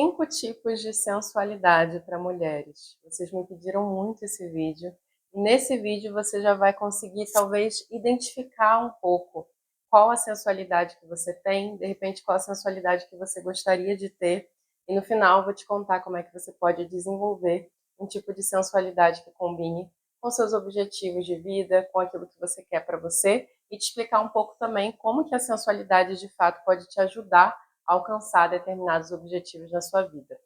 5 tipos de sensualidade para mulheres. Vocês me pediram muito esse vídeo. E nesse vídeo você já vai conseguir talvez identificar um pouco qual a sensualidade que você tem, de repente qual a sensualidade que você gostaria de ter. E no final eu vou te contar como é que você pode desenvolver um tipo de sensualidade que combine com seus objetivos de vida, com aquilo que você quer para você, e te explicar um pouco também como que a sensualidade de fato pode te ajudar alcançar determinados objetivos na sua vida.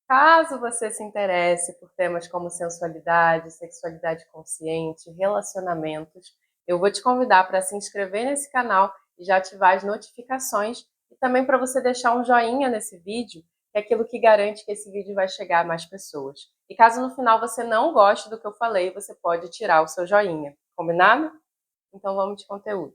Caso você se interesse por temas como sensualidade, sexualidade consciente, relacionamentos, eu vou te convidar para se inscrever nesse canal e já ativar as notificações e também para você deixar um joinha nesse vídeo, que é aquilo que garante que esse vídeo vai chegar a mais pessoas. E caso no final você não goste do que eu falei, você pode tirar o seu joinha. Combinado? Então vamos de conteúdo.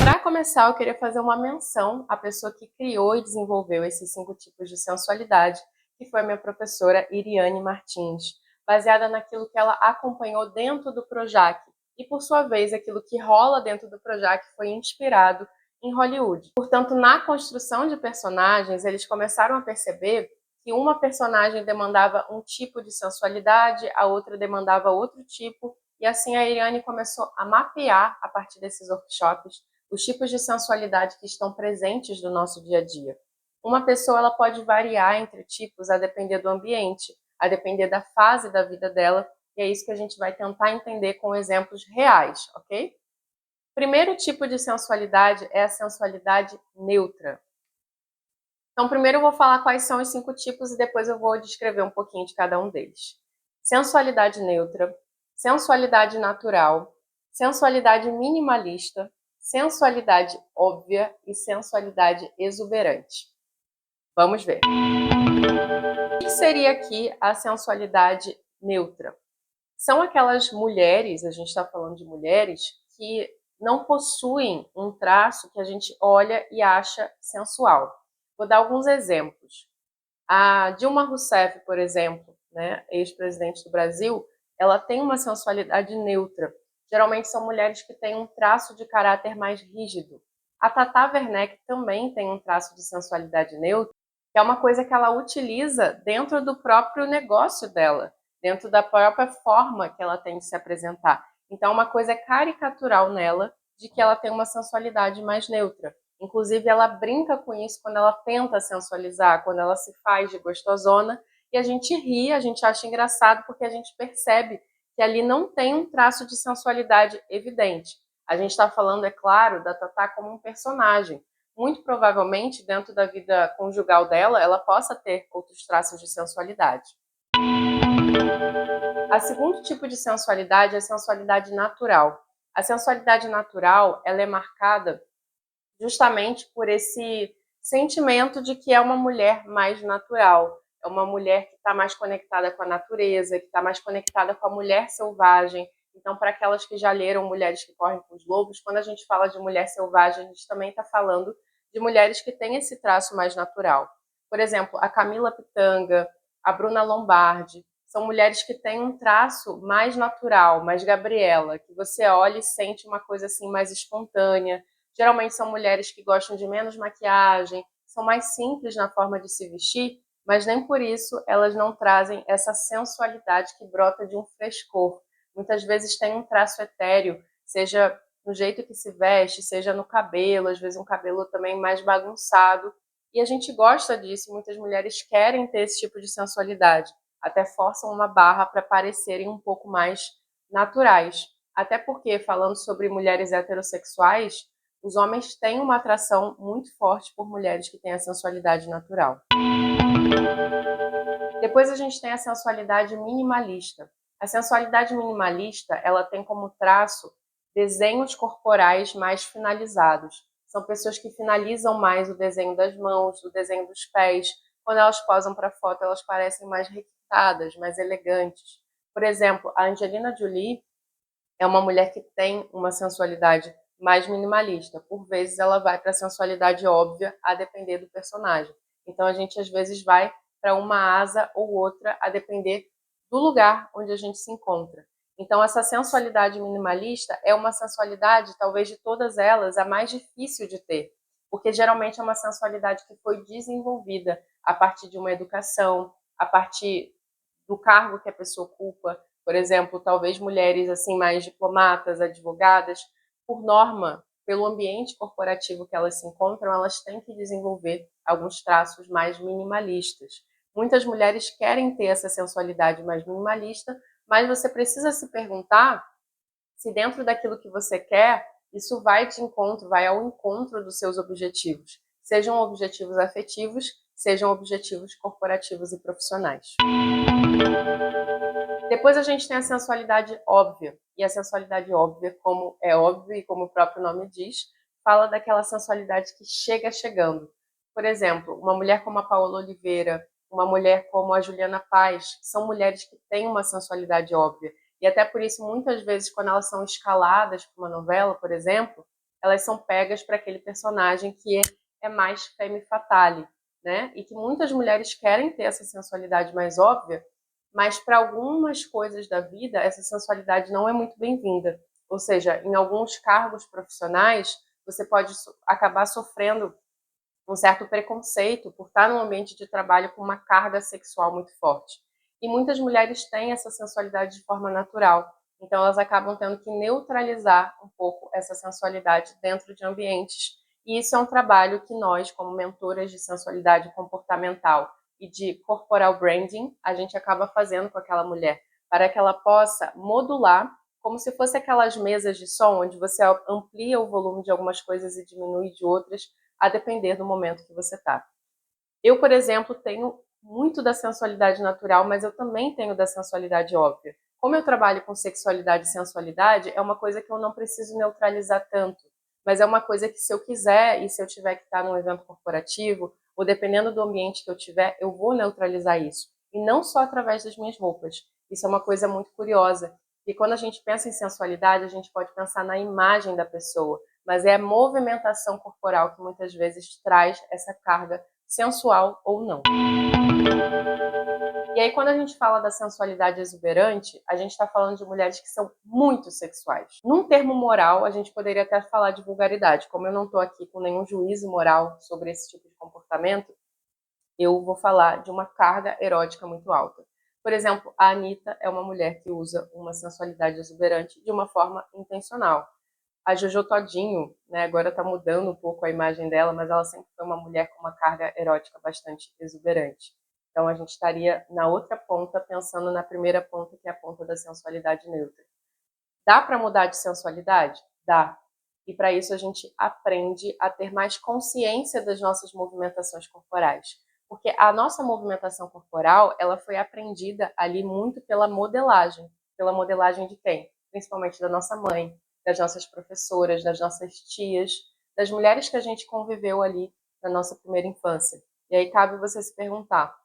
Para começar, eu queria fazer uma menção à pessoa que criou e desenvolveu esses 5 tipos de sensualidade, que foi a minha professora Iriane Martins, baseada naquilo que ela acompanhou dentro do Projac. E, por sua vez, aquilo que rola dentro do Projac foi inspirado em Hollywood. Portanto, na construção de personagens, eles começaram a perceber que uma personagem demandava um tipo de sensualidade, a outra demandava outro tipo, e assim a Iriane começou a mapear, a partir desses workshops, os tipos de sensualidade que estão presentes no nosso dia a dia. Uma pessoa ela pode variar entre tipos a depender do ambiente, a depender da fase da vida dela, e é isso que a gente vai tentar entender com exemplos reais, ok? Primeiro tipo de sensualidade é a sensualidade neutra. Então, primeiro eu vou falar quais são os 5 tipos e depois eu vou descrever um pouquinho de cada um deles. Sensualidade neutra, sensualidade natural, sensualidade minimalista, sensualidade óbvia e sensualidade exuberante. Vamos ver. O que seria aqui a sensualidade neutra? São aquelas mulheres, a gente está falando de mulheres, que não possuem um traço que a gente olha e acha sensual. Vou dar alguns exemplos. A Dilma Rousseff, por exemplo, né, ex-presidente do Brasil, ela tem uma sensualidade neutra. Geralmente são mulheres que têm um traço de caráter mais rígido. A Tata Werneck também tem um traço de sensualidade neutra, que é uma coisa que ela utiliza dentro do próprio negócio dela, dentro da própria forma que ela tem de se apresentar. Então, uma coisa caricatural nela de que ela tem uma sensualidade mais neutra. Inclusive, ela brinca com isso quando ela tenta sensualizar, quando ela se faz de gostosona, e a gente ri, a gente acha engraçado, porque a gente percebe que ali não tem um traço de sensualidade evidente. A gente está falando, é claro, da Tatá como um personagem. Muito provavelmente, dentro da vida conjugal dela, ela possa ter outros traços de sensualidade. A segundo tipo de sensualidade é a sensualidade natural. A sensualidade natural, ela é marcada justamente por esse sentimento de que é uma mulher mais natural, é uma mulher que está mais conectada com a natureza, que está mais conectada com a mulher selvagem. Então, para aquelas que já leram Mulheres que Correm com os Lobos, quando a gente fala de mulher selvagem, a gente também está falando de mulheres que têm esse traço mais natural. Por exemplo, a Camila Pitanga, a Bruna Lombardi, são mulheres que têm um traço mais natural, mais Gabriela, que você olha e sente uma coisa assim mais espontânea. Geralmente são mulheres que gostam de menos maquiagem, são mais simples na forma de se vestir, mas nem por isso elas não trazem essa sensualidade que brota de um frescor. Muitas vezes tem um traço etéreo, seja no jeito que se veste, seja no cabelo, às vezes um cabelo também mais bagunçado. E a gente gosta disso, muitas mulheres querem ter esse tipo de sensualidade, até forçam uma barra para parecerem um pouco mais naturais. Até porque, falando sobre mulheres heterossexuais, os homens têm uma atração muito forte por mulheres que têm a sensualidade natural. Depois a gente tem a sensualidade minimalista. A sensualidade minimalista, ela tem como traço desenhos corporais mais finalizados. São pessoas que finalizam mais o desenho das mãos, o desenho dos pés. Quando elas posam para foto, elas parecem mais requintadas, mais elegantes. Por exemplo, a Angelina Jolie é uma mulher que tem uma sensualidade mais minimalista. Por vezes ela vai para a sensualidade óbvia, a depender do personagem. Então a gente às vezes vai para uma asa ou outra, a depender do lugar onde a gente se encontra. Então essa sensualidade minimalista é uma sensualidade, talvez de todas elas, a mais difícil de ter. porque geralmente é uma sensualidade que foi desenvolvida a partir de uma educação, a partir do cargo que a pessoa ocupa. Por exemplo, talvez mulheres assim mais diplomatas, advogadas, por norma, pelo ambiente corporativo que elas se encontram, elas têm que desenvolver alguns traços mais minimalistas. Muitas mulheres querem ter essa sensualidade mais minimalista, mas você precisa se perguntar se dentro daquilo que você quer, isso vai de encontro, vai ao encontro dos seus objetivos, sejam objetivos afetivos, sejam objetivos corporativos e profissionais. Depois a gente tem a sensualidade óbvia, e a sensualidade óbvia, como é óbvio e como o próprio nome diz, fala daquela sensualidade que chega chegando. Por exemplo, uma mulher como a Paola Oliveira, uma mulher como a Juliana Paz, são mulheres que têm uma sensualidade óbvia. E até por isso, muitas vezes, quando elas são escaladas para uma novela, por exemplo, elas são pegas para aquele personagem que é mais femme fatale, né? E que muitas mulheres querem ter essa sensualidade mais óbvia, mas para algumas coisas da vida, essa sensualidade não é muito bem-vinda. Ou seja, em alguns cargos profissionais, você pode acabar sofrendo um certo preconceito por estar num ambiente de trabalho com uma carga sexual muito forte. E muitas mulheres têm essa sensualidade de forma natural, então elas acabam tendo que neutralizar um pouco essa sensualidade dentro de ambientes. E isso é um trabalho que nós, como mentoras de sensualidade comportamental e de corporal branding, a gente acaba fazendo com aquela mulher, para que ela possa modular, como se fosse aquelas mesas de som, onde você amplia o volume de algumas coisas e diminui de outras, a depender do momento que você está. Eu, por exemplo, tenho muito da sensualidade natural, mas eu também tenho da sensualidade óbvia. Como eu trabalho com sexualidade e sensualidade, é uma coisa que eu não preciso neutralizar tanto, mas é uma coisa que se eu quiser e se eu tiver que estar num evento corporativo, ou dependendo do ambiente que eu tiver, eu vou neutralizar isso. E não só através das minhas roupas. Isso é uma coisa muito curiosa. E quando a gente pensa em sensualidade, a gente pode pensar na imagem da pessoa, mas é a movimentação corporal que muitas vezes traz essa carga sensual ou não. E aí, quando a gente fala da sensualidade exuberante, a gente está falando de mulheres que são muito sexuais. Num termo moral, a gente poderia até falar de vulgaridade. Como eu não estou aqui com nenhum juízo moral sobre esse tipo de comportamento, eu vou falar de uma carga erótica muito alta. Por exemplo, a Anitta é uma mulher que usa uma sensualidade exuberante de uma forma intencional. A Jojo Todinho, né, agora está mudando um pouco a imagem dela, mas ela sempre foi uma mulher com uma carga erótica bastante exuberante. Então a gente estaria na outra ponta, pensando na primeira ponta, que é a ponta da sensualidade neutra. Dá para mudar de sensualidade? Dá. E para isso a gente aprende a ter mais consciência das nossas movimentações corporais. Porque a nossa movimentação corporal, ela foi aprendida ali muito pela modelagem. Pela modelagem de quem? Principalmente da nossa mãe, das nossas professoras, das nossas tias, das mulheres que a gente conviveu ali na nossa primeira infância. E aí cabe você se perguntar,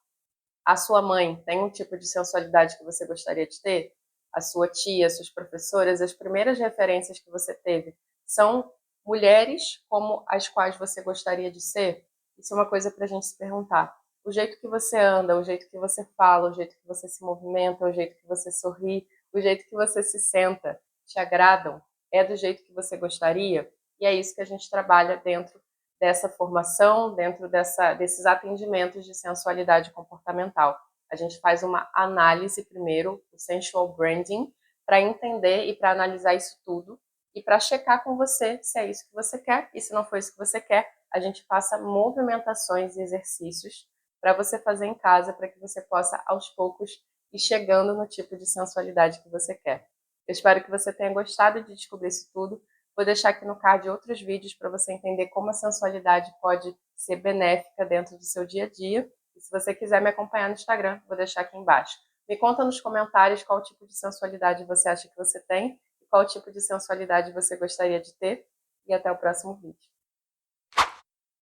a sua mãe tem um tipo de sensualidade que você gostaria de ter? A sua tia, suas professoras, as primeiras referências que você teve são mulheres como as quais você gostaria de ser? Isso é uma coisa para a gente se perguntar. O jeito que você anda, o jeito que você fala, o jeito que você se movimenta, o jeito que você sorri, o jeito que você se senta, te agradam? É do jeito que você gostaria? E é isso que a gente trabalha dentro dessa formação, dentro desses atendimentos de sensualidade comportamental. A gente faz uma análise primeiro, o sensual branding, para entender e para analisar isso tudo e para checar com você se é isso que você quer, e se não for isso que você quer, a gente passa movimentações e exercícios para você fazer em casa, para que você possa aos poucos ir chegando no tipo de sensualidade que você quer. Eu espero que você tenha gostado de descobrir isso tudo. Vou deixar aqui no card outros vídeos para você entender como a sensualidade pode ser benéfica dentro do seu dia a dia. E se você quiser me acompanhar no Instagram, vou deixar aqui embaixo. Me conta nos comentários qual tipo de sensualidade você acha que você tem e qual tipo de sensualidade você gostaria de ter. E até o próximo vídeo.